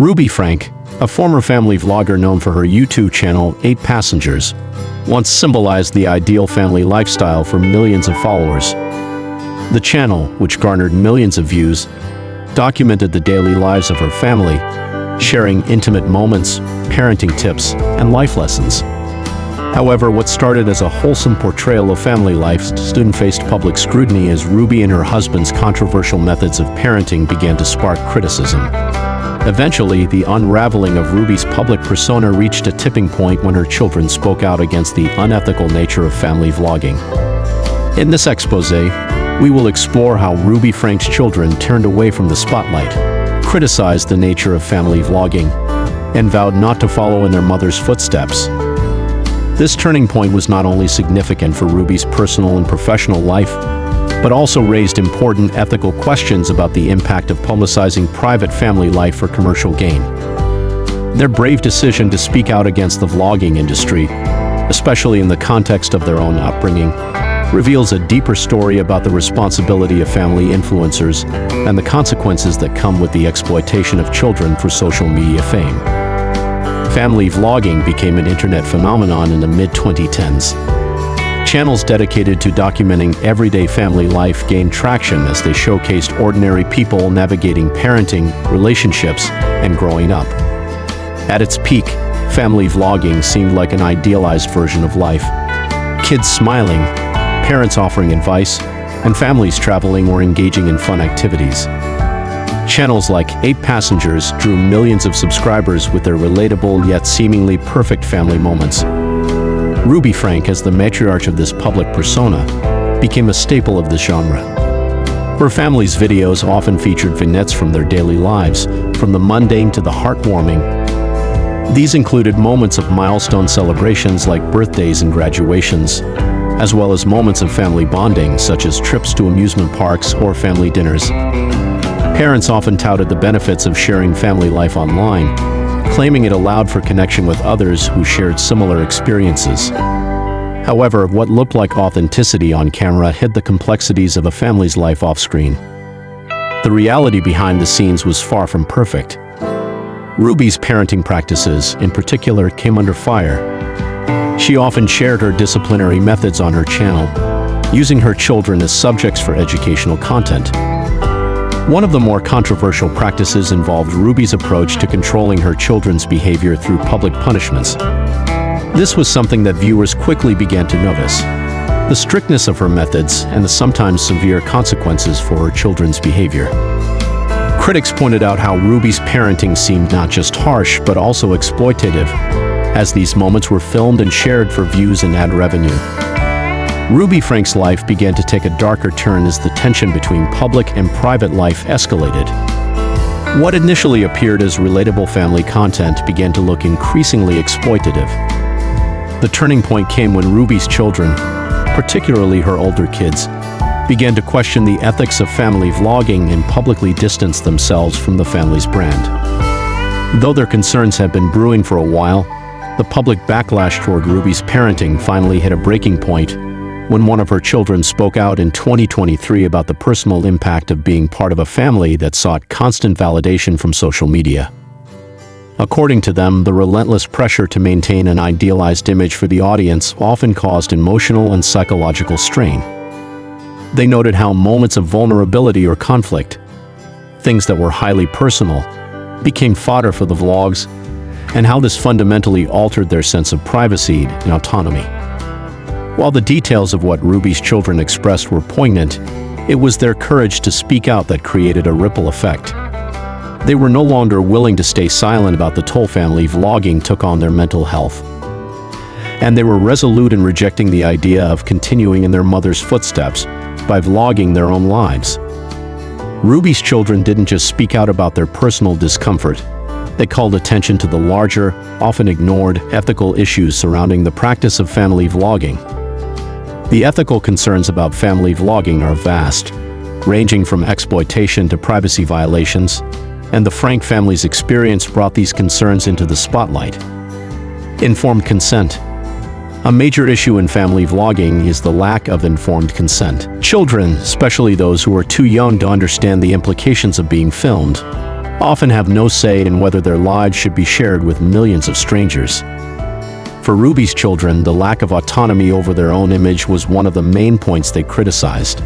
Ruby Franke, a former family vlogger known for her YouTube channel 8 Passengers, once symbolized the ideal family lifestyle for millions of followers. The channel, which garnered millions of views, documented the daily lives of her family, sharing intimate moments, parenting tips, and life lessons. However, what started as a wholesome portrayal of family life soon faced public scrutiny as Ruby and her husband's controversial methods of parenting began to spark criticism. Eventually, the unraveling of Ruby's public persona reached a tipping point when her children spoke out against the unethical nature of family vlogging. In this expose, we will explore how Ruby Franke's children turned away from the spotlight, criticized the nature of family vlogging, and vowed not to follow in their mother's footsteps. This turning point was not only significant for Ruby's personal and professional life, but also raised important ethical questions about the impact of publicizing private family life for commercial gain. Their brave decision to speak out against the vlogging industry, especially in the context of their own upbringing, reveals a deeper story about the responsibility of family influencers and the consequences that come with the exploitation of children for social media fame. Family vlogging became an internet phenomenon in the mid-2010s. Channels dedicated to documenting everyday family life gained traction as they showcased ordinary people navigating parenting, relationships, and growing up. At its peak, family vlogging seemed like an idealized version of life. Kids smiling, parents offering advice, and families traveling or engaging in fun activities. Channels like 8 Passengers drew millions of subscribers with their relatable yet seemingly perfect family moments. Ruby Franke, as the matriarch of this public persona, became a staple of the genre. Her family's videos often featured vignettes from their daily lives, from the mundane to the heartwarming. These included moments of milestone celebrations like birthdays and graduations, as well as moments of family bonding, such as trips to amusement parks or family dinners. Parents often touted the benefits of sharing family life online, claiming it allowed for connection with others who shared similar experiences. However, what looked like authenticity on camera hid the complexities of a family's life off-screen. The reality behind the scenes was far from perfect. Ruby's parenting practices, in particular, came under fire. She often shared her disciplinary methods on her channel, using her children as subjects for educational content. One of the more controversial practices involved Ruby's approach to controlling her children's behavior through public punishments. This was something that viewers quickly began to notice: the strictness of her methods and the sometimes severe consequences for her children's behavior. Critics pointed out how Ruby's parenting seemed not just harsh but also exploitative, as these moments were filmed and shared for views and ad revenue. Ruby Franke's life began to take a darker turn as the tension between public and private life escalated. What initially appeared as relatable family content began to look increasingly exploitative. The turning point came when Ruby's children, particularly her older kids, began to question the ethics of family vlogging and publicly distanced themselves from the family's brand. Though their concerns had been brewing for a while, the public backlash toward Ruby's parenting finally hit a breaking point when one of her children spoke out in 2023 about the personal impact of being part of a family that sought constant validation from social media. According to them, the relentless pressure to maintain an idealized image for the audience often caused emotional and psychological strain. They noted how moments of vulnerability or conflict, things that were highly personal, became fodder for the vlogs, and how this fundamentally altered their sense of privacy and autonomy. While the details of what Ruby's children expressed were poignant, it was their courage to speak out that created a ripple effect. They were no longer willing to stay silent about the toll family vlogging took on their mental health. And they were resolute in rejecting the idea of continuing in their mother's footsteps by vlogging their own lives. Ruby's children didn't just speak out about their personal discomfort. They called attention to the larger, often ignored, ethical issues surrounding the practice of family vlogging. The ethical concerns about family vlogging are vast, ranging from exploitation to privacy violations, and the Franke family's experience brought these concerns into the spotlight. Informed consent. A major issue in family vlogging is the lack of informed consent. Children, especially those who are too young to understand the implications of being filmed, often have no say in whether their lives should be shared with millions of strangers. For Ruby's children, the lack of autonomy over their own image was one of the main points they criticized.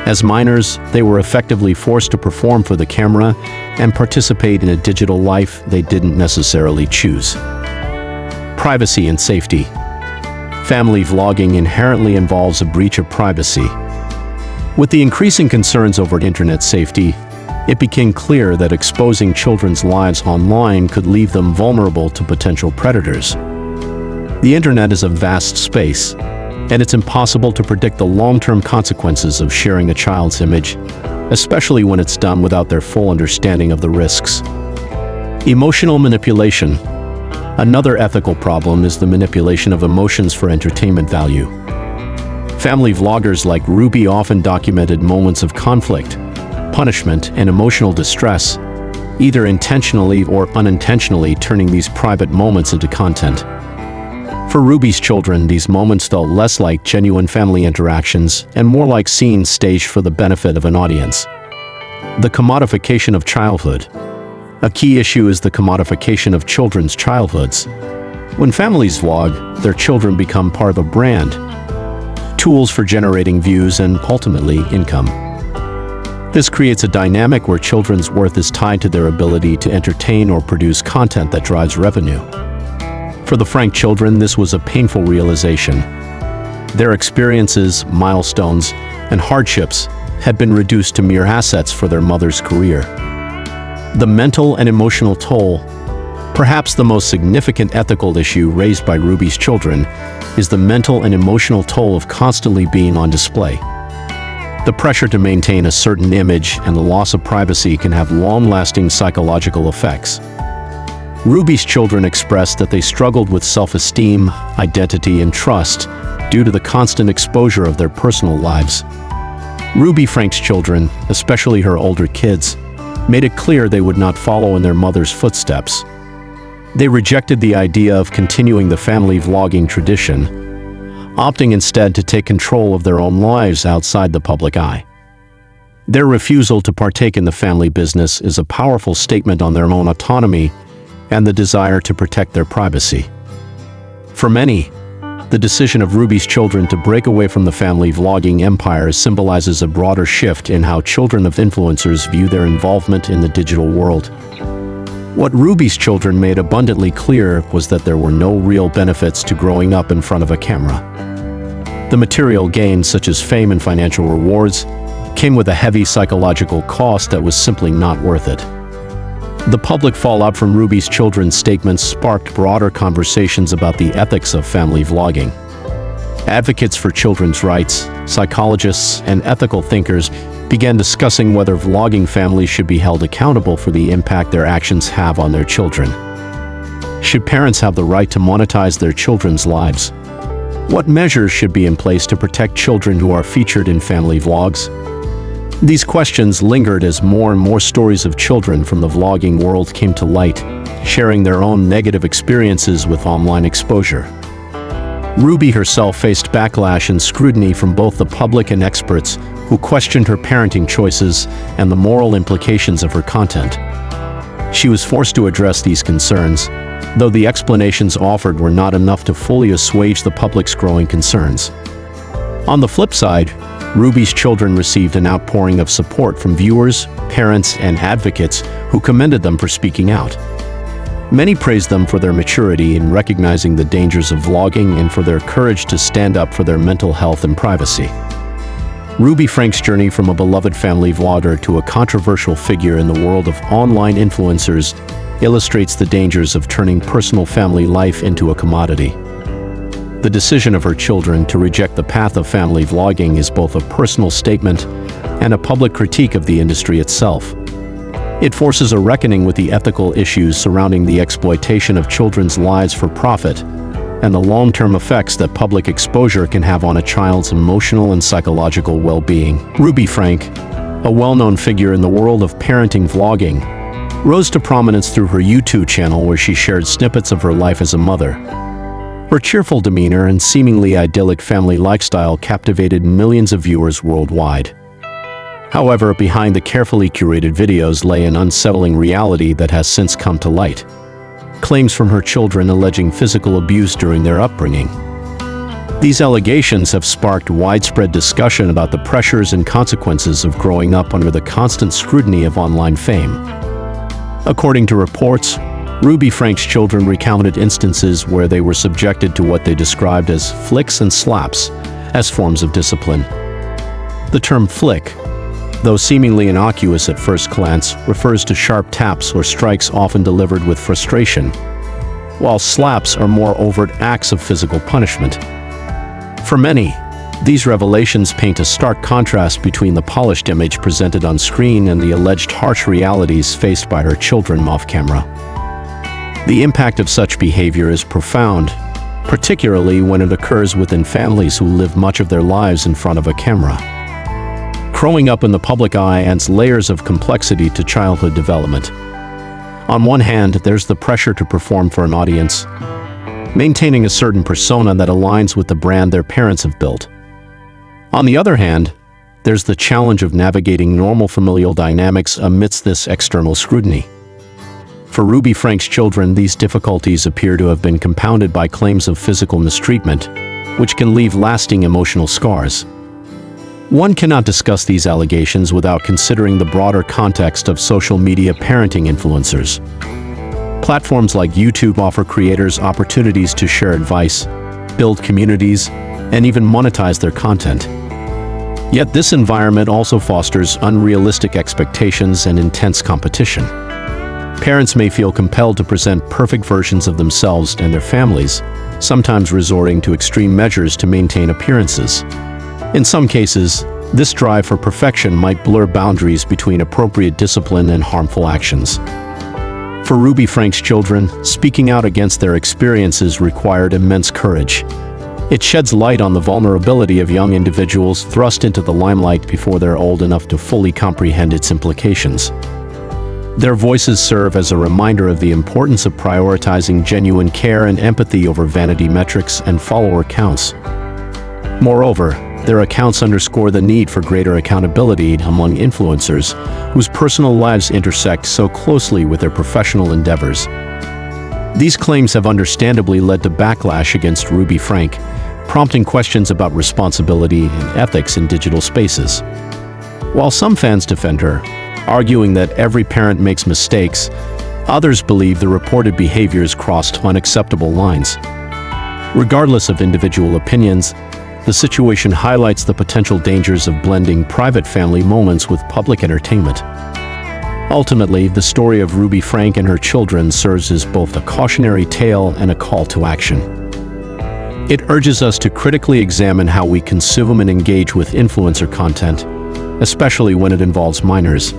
As minors, they were effectively forced to perform for the camera and participate in a digital life they didn't necessarily choose. Privacy and safety. Family vlogging inherently involves a breach of privacy. With the increasing concerns over internet safety, it became clear that exposing children's lives online could leave them vulnerable to potential predators. The internet is a vast space, and it's impossible to predict the long-term consequences of sharing a child's image, especially when it's done without their full understanding of the risks. Emotional manipulation. Another ethical problem is the manipulation of emotions for entertainment value. Family vloggers like Ruby often documented moments of conflict, punishment, and emotional distress, either intentionally or unintentionally turning these private moments into content. For Ruby's children, these moments felt less like genuine family interactions and more like scenes staged for the benefit of an audience. The commodification of childhood. A key issue is the commodification of children's childhoods. When families vlog, their children become part of a brand, tools for generating views and, ultimately, income. This creates a dynamic where children's worth is tied to their ability to entertain or produce content that drives revenue. For the Franke children, this was a painful realization. Their experiences, milestones, and hardships had been reduced to mere assets for their mother's career. The mental and emotional toll, perhaps the most significant ethical issue raised by Ruby's children, is the mental and emotional toll of constantly being on display. The pressure to maintain a certain image and the loss of privacy can have long-lasting psychological effects. Ruby's children expressed that they struggled with self-esteem, identity, and trust due to the constant exposure of their personal lives. Ruby Franke's children, especially her older kids, made it clear they would not follow in their mother's footsteps. They rejected the idea of continuing the family vlogging tradition, opting instead to take control of their own lives outside the public eye. Their refusal to partake in the family business is a powerful statement on their own autonomy and the desire to protect their privacy. For many, the decision of Ruby's children to break away from the family vlogging empire symbolizes a broader shift in how children of influencers view their involvement in the digital world. What Ruby's children made abundantly clear was that there were no real benefits to growing up in front of a camera. The material gains, such as fame and financial rewards, came with a heavy psychological cost that was simply not worth it. The public fallout from Ruby's children's statements sparked broader conversations about the ethics of family vlogging. Advocates for children's rights, psychologists, and ethical thinkers began discussing whether vlogging families should be held accountable for the impact their actions have on their children. Should parents have the right to monetize their children's lives? What measures should be in place to protect children who are featured in family vlogs? These questions lingered as more and more stories of children from the vlogging world came to light, sharing their own negative experiences with online exposure. Ruby herself faced backlash and scrutiny from both the public and experts who questioned her parenting choices and the moral implications of her content. She was forced to address these concerns, though the explanations offered were not enough to fully assuage the public's growing concerns. On the flip side, Ruby's children received an outpouring of support from viewers, parents, and advocates who commended them for speaking out. Many praised them for their maturity in recognizing the dangers of vlogging and for their courage to stand up for their mental health and privacy. Ruby Franke's journey from a beloved family vlogger to a controversial figure in the world of online influencers illustrates the dangers of turning personal family life into a commodity. The decision of her children to reject the path of family vlogging is both a personal statement and a public critique of the industry itself. It forces a reckoning with the ethical issues surrounding the exploitation of children's lives for profit and the long-term effects that public exposure can have on a child's emotional and psychological well-being. Ruby Franke, a well-known figure in the world of parenting vlogging, rose to prominence through her YouTube channel where she shared snippets of her life as a mother. Her cheerful demeanor and seemingly idyllic family lifestyle captivated millions of viewers worldwide. However, behind the carefully curated videos lay an unsettling reality that has since come to light. Claims from her children alleging physical abuse during their upbringing. These allegations have sparked widespread discussion about the pressures and consequences of growing up under the constant scrutiny of online fame. According to reports, Ruby Franke's children recounted instances where they were subjected to what they described as flicks and slaps as forms of discipline. The term flick, though seemingly innocuous at first glance, refers to sharp taps or strikes often delivered with frustration, while slaps are more overt acts of physical punishment. For many, these revelations paint a stark contrast between the polished image presented on screen and the alleged harsh realities faced by her children off-camera. The impact of such behavior is profound, particularly when it occurs within families who live much of their lives in front of a camera. Growing up in the public eye adds layers of complexity to childhood development. On one hand, there's the pressure to perform for an audience, maintaining a certain persona that aligns with the brand their parents have built. On the other hand, there's the challenge of navigating normal familial dynamics amidst this external scrutiny. For Ruby Franke's children, these difficulties appear to have been compounded by claims of physical mistreatment, which can leave lasting emotional scars. One cannot discuss these allegations without considering the broader context of social media parenting influencers. Platforms like YouTube offer creators opportunities to share advice, build communities, and even monetize their content. Yet this environment also fosters unrealistic expectations and intense competition. Parents may feel compelled to present perfect versions of themselves and their families, sometimes resorting to extreme measures to maintain appearances. In some cases, this drive for perfection might blur boundaries between appropriate discipline and harmful actions. For Ruby Franke's children, speaking out against their experiences required immense courage. It sheds light on the vulnerability of young individuals thrust into the limelight before they're old enough to fully comprehend its implications. Their voices serve as a reminder of the importance of prioritizing genuine care and empathy over vanity metrics and follower counts. Moreover, their accounts underscore the need for greater accountability among influencers whose personal lives intersect so closely with their professional endeavors. These claims have understandably led to backlash against Ruby Franke, prompting questions about responsibility and ethics in digital spaces. While some fans defend her, arguing that every parent makes mistakes, others believe the reported behaviors crossed unacceptable lines. Regardless of individual opinions, the situation highlights the potential dangers of blending private family moments with public entertainment. Ultimately, the story of Ruby Franke and her children serves as both a cautionary tale and a call to action. It urges us to critically examine how we consume and engage with influencer content, especially when it involves minors.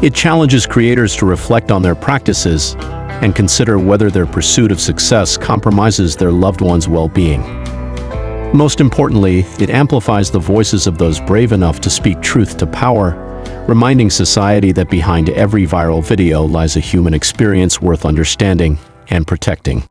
It challenges creators to reflect on their practices and consider whether their pursuit of success compromises their loved ones' well-being. Most importantly, it amplifies the voices of those brave enough to speak truth to power, reminding society that behind every viral video lies a human experience worth understanding and protecting.